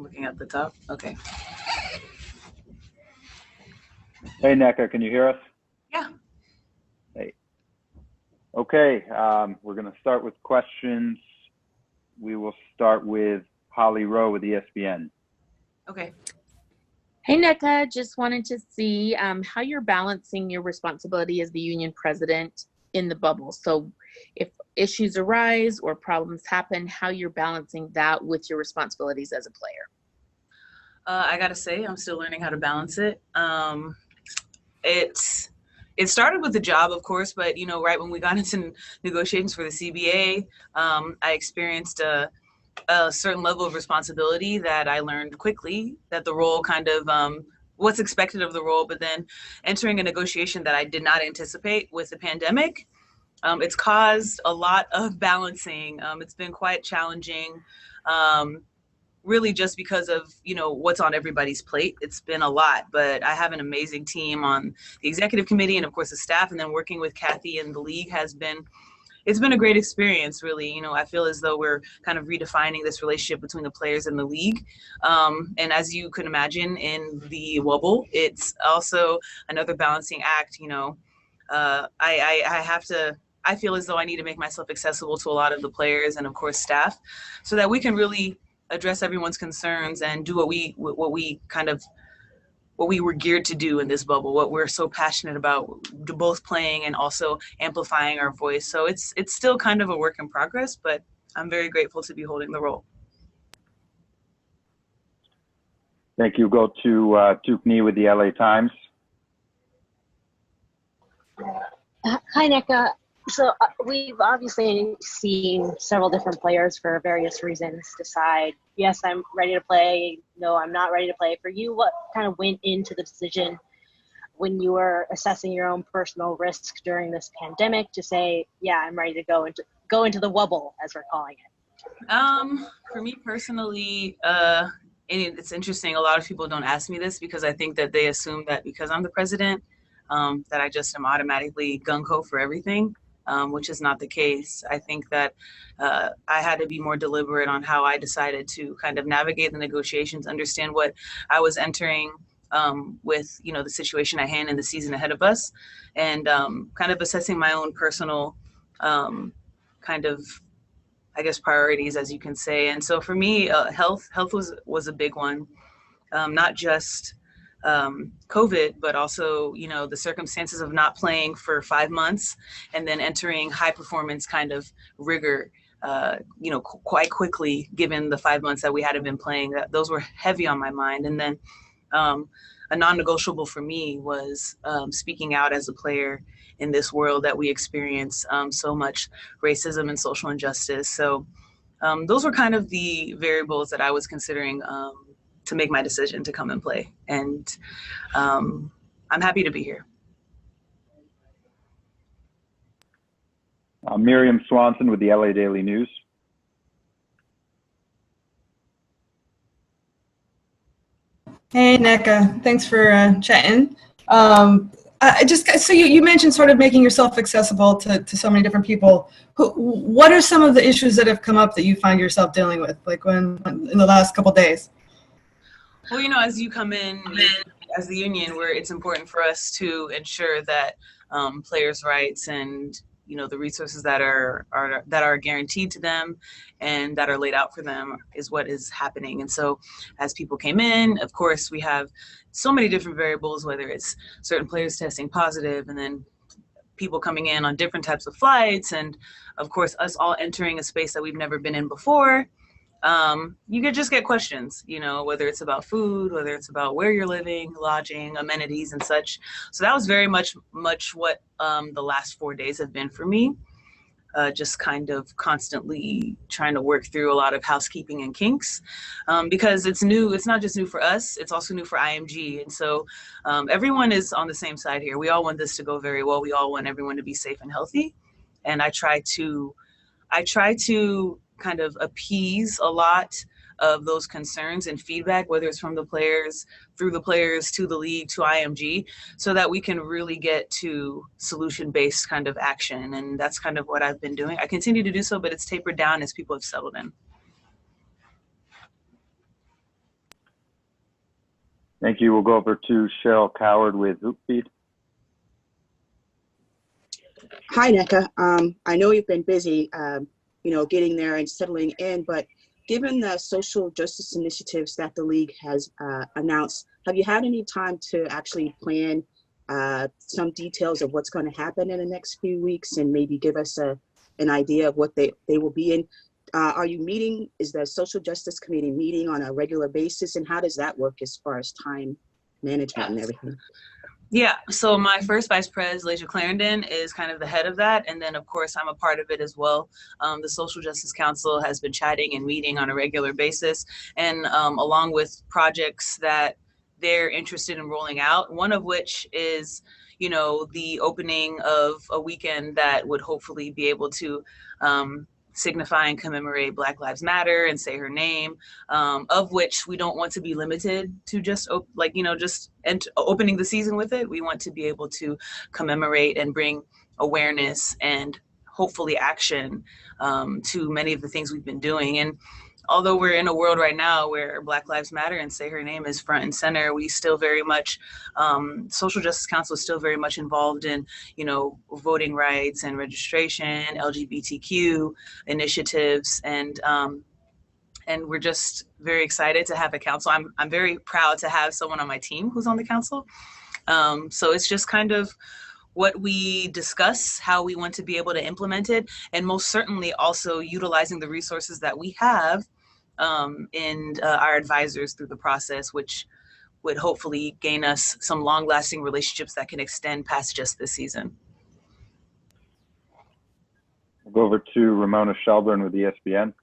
I'm looking at the top. Okay. Hey, Nneka, can you hear us? Yeah. Hey. Okay, we're going to start with questions. We will start with Holly Rowe with ESPN. Okay. Hey, Nneka, just wanted to see how you're balancing your responsibility as the union president in the bubble. So if issues arise or problems happen, how you're balancing that with your responsibilities as a player. I got to say, I'm still learning how to balance it. It started with the job, of course, but, you know, right when we got into negotiations for the CBA, I experienced a certain level of responsibility that I learned quickly, that the role kind of what's expected of the role, but then entering a negotiation that I did not anticipate with the pandemic, it's caused a lot of balancing. It's been quite challenging, really just because of, you know, what's on everybody's plate. It's been a lot, but I have an amazing team on the executive committee and of course the staff, and then working with Kathy and the league it's been a great experience, really. You know, I feel as though we're kind of redefining this relationship between the players and the league. And as you can imagine, in the wobble, it's also another balancing act. You know, I feel as though I need to make myself accessible to a lot of the players and of course staff, so that we can really address everyone's concerns and do what we were geared to do in this bubble, what we're so passionate about, both playing and also amplifying our voice. So it's still kind of a work in progress, but I'm very grateful to be holding the role. Thank you. Go to Tukni with the LA Times. Hi, Nneka. So we've obviously seen several different players for various reasons decide, yes, I'm ready to play, no, I'm not ready to play. For you, what kind of went into the decision when you were assessing your own personal risk during this pandemic to say, yeah, I'm ready to go into the wobble, as we're calling it? For me personally, it's interesting. A lot of people don't ask me this because I think that they assume that because I'm the president, that I just am automatically gung-ho for everything. Which is not the case. I think that I had to be more deliberate on how I decided to kind of navigate the negotiations, understand what I was entering with, you know, the situation at hand and the season ahead of us, and kind of assessing my own personal kind of, I guess, priorities, as you can say. And so for me, health was a big one, not just COVID, but also, you know, the circumstances of not playing for 5 months and then entering high performance kind of rigor, you know, quite quickly, given the 5 months that we hadn't been playing. Those were heavy on my mind. And then a non-negotiable for me was speaking out as a player in this world that we experience so much racism and social injustice. So those were kind of the variables that I was considering to make my decision to come and play. And I'm happy to be here. Miriam Swanson with the LA Daily News. Hey, Nneka, thanks for chatting. So you mentioned sort of making yourself accessible to so many different people. What are some of the issues that have come up that you find yourself dealing with, like when in the last couple of days? Well, you know, as you come in as the union, where it's important for us to ensure that players' rights and, you know, the resources that are guaranteed to them and that are laid out for them is what is happening. And so as people came in, of course, we have so many different variables, whether it's certain players testing positive and then people coming in on different types of flights. And of course, us all entering a space that we've never been in before. You could just get questions, you know, whether it's about food, whether it's about where you're living, lodging, amenities and such. So that was very much what the last 4 days have been for me. Just kind of constantly trying to work through a lot of housekeeping and kinks, because it's new. It's not just new for us, it's also new for IMG. And so everyone is on the same side here. We all want this to go very well. We all want everyone to be safe and healthy. And I try to kind of appease a lot of those concerns and feedback, whether it's from the players, through the players, to the league, to IMG, so that we can really get to solution-based kind of action. And that's kind of what I've been doing. I continue to do so, but it's tapered down as people have settled in. Thank you. We'll go over to Cheryl Coward with Hoopfeed. Hi, Nneka. I know you've been busy, getting there and settling in, but given the social justice initiatives that the league has announced, have you had any time to actually plan some details of what's going to happen in the next few weeks and maybe give us an idea of what they will be in? Are you meeting? Is the social justice committee meeting on a regular basis, and how does that work as far as time management and everything? Yeah, so my first vice pres, Lasia Clarendon, is kind of the head of that. And then, of course, I'm a part of it as well. The Social Justice Council has been chatting and meeting on a regular basis. And along with projects that they're interested in rolling out, one of which is, the opening of a weekend that would hopefully be able to signify and commemorate Black Lives Matter and say her name, of which we don't want to be limited to just opening the season with it. We want to be able to commemorate and bring awareness and hopefully action to many of the things we've been doing. And although we're in a world right now where Black Lives Matter and say her name is front and center, we still very much, Social Justice Council is still very much involved in, voting rights and registration, LGBTQ initiatives, and we're just very excited to have a council. I'm very proud to have someone on my team who's on the council. So it's just kind of what we discuss, how we want to be able to implement it, and most certainly also utilizing the resources that we have and our advisors through the process, which would hopefully gain us some long-lasting relationships that can extend past just this season. We'll go over to Ramona Shelburne with ESPN.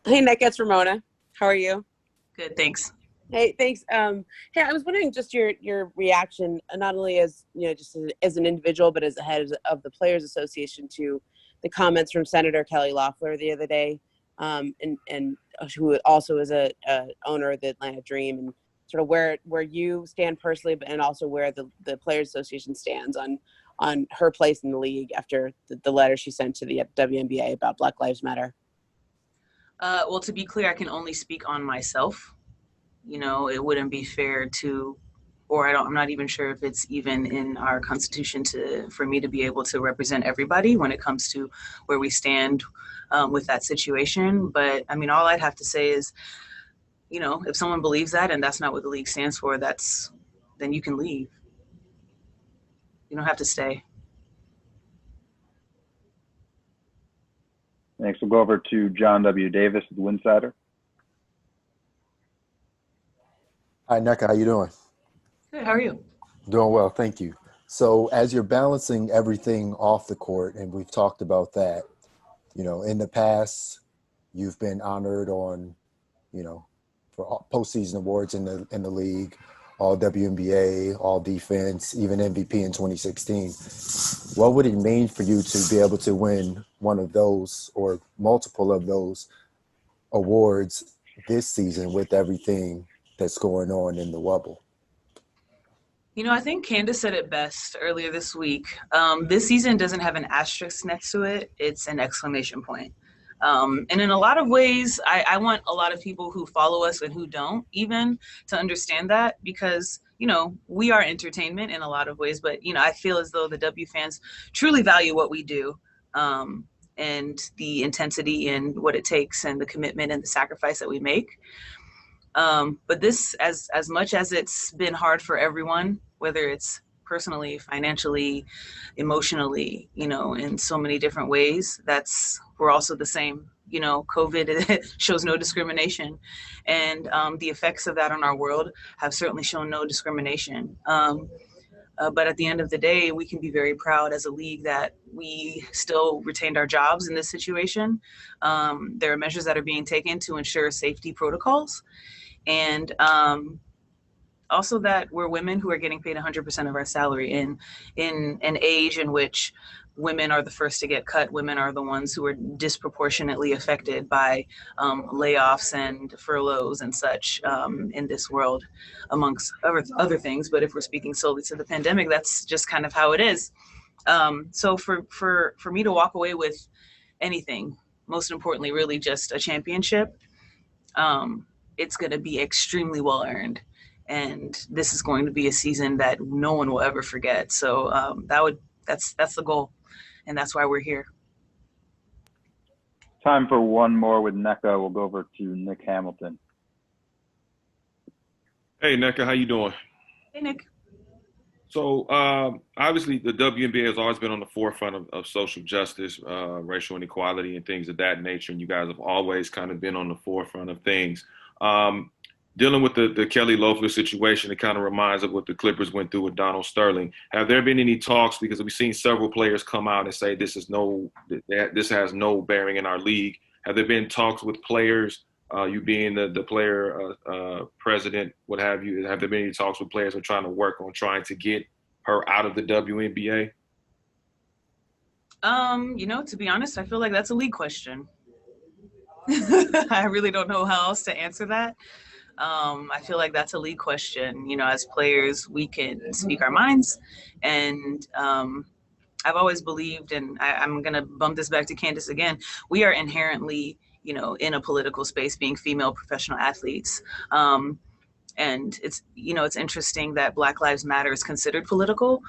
Hey, Nneka, it's Ramona. How are you? Good, thanks. Hey, thanks. Hey, I was wondering just your reaction, not only as just as an individual, but as the head of the Players Association, to the comments from Senator Kelly Loeffler the other day, and who also is a owner of the Atlanta Dream, and sort of where you stand personally, and also where the Players Association stands on her place in the league after the letter she sent to the WNBA about Black Lives Matter. Well, to be clear, I can only speak on myself. It wouldn't be fair to, or I'm not even sure if it's even in our Constitution for me to be able to represent everybody when it comes to where we stand with that situation. But I mean, all I'd have to say is, if someone believes that and that's not what the league stands for, then you can leave. You don't have to stay. Next, we'll go over to John W. Davis with Winsider. Hi, Nneka. How you doing? Good. How are you? Doing well, thank you. So as you're balancing everything off the court, and we've talked about that, in the past, you've been honored on, for postseason awards in the league, all WNBA, all defense, even MVP in 2016. What would it mean for you to be able to win one of those or multiple of those awards this season with everything that's going on in the bubble? I think Candace said it best earlier this week. This season doesn't have an asterisk next to it. It's an exclamation point. And in a lot of ways, I want a lot of people who follow us and who don't even to understand that, because, we are entertainment in a lot of ways, but, I feel as though the W fans truly value what we do, and the intensity and what it takes and the commitment and the sacrifice that we make. But this, as much as it's been hard for everyone, whether it's personally, financially, emotionally, in so many different ways, we're also the same. COVID shows no discrimination, and the effects of that on our world have certainly shown no discrimination. But at the end of the day, we can be very proud as a league that we still retained our jobs in this situation. There are measures that are being taken to ensure safety protocols, and also that we're women who are getting paid 100% of our salary in an age in which women are the first to get cut. Women are the ones who are disproportionately affected by layoffs and furloughs and such in this world, amongst other things. But if we're speaking solely to the pandemic, that's just kind of how it is. So for me to walk away with anything, most importantly, really just a championship, it's going to be extremely well earned. And this is going to be a season that no one will ever forget. So that's the goal, and that's why we're here. Time for one more with Nneka. We'll go over to Nick Hamilton. Hey, Nneka, how you doing? Hey, Nick. So obviously the WNBA has always been on the forefront of social justice, racial inequality, and things of that nature. And you guys have always kind of been on the forefront of things. Dealing with the Kelly Loeffler situation, it kind of reminds of what the Clippers went through with Donald Sterling. Have there been any talks? Because we've seen several players come out and say this has no bearing in our league. Have there been talks with players? You being the player president, what have you? Have there been any talks with players who are trying to work on trying to get her out of the WNBA? To be honest, I feel like that's a league question. I really don't know how else to answer that. I feel like that's a league question. As players, we can speak our minds. And I've always believed, and I'm going to bump this back to Candace again, we are inherently, in a political space, being female professional athletes. And it's interesting that Black Lives Matter is considered political,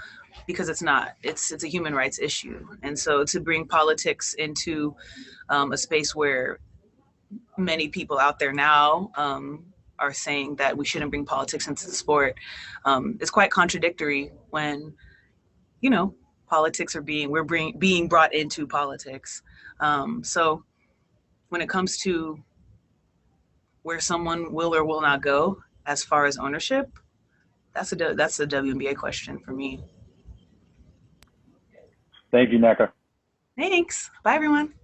because it's not. It's a human rights issue. And so to bring politics into a space where many people out there now are saying that we shouldn't bring politics into the sport, is quite contradictory when, politics are being brought into politics. So when it comes to where someone will or will not go as far as ownership, that's a WNBA question for me. Thank you, Nneka. Thanks. Bye, everyone.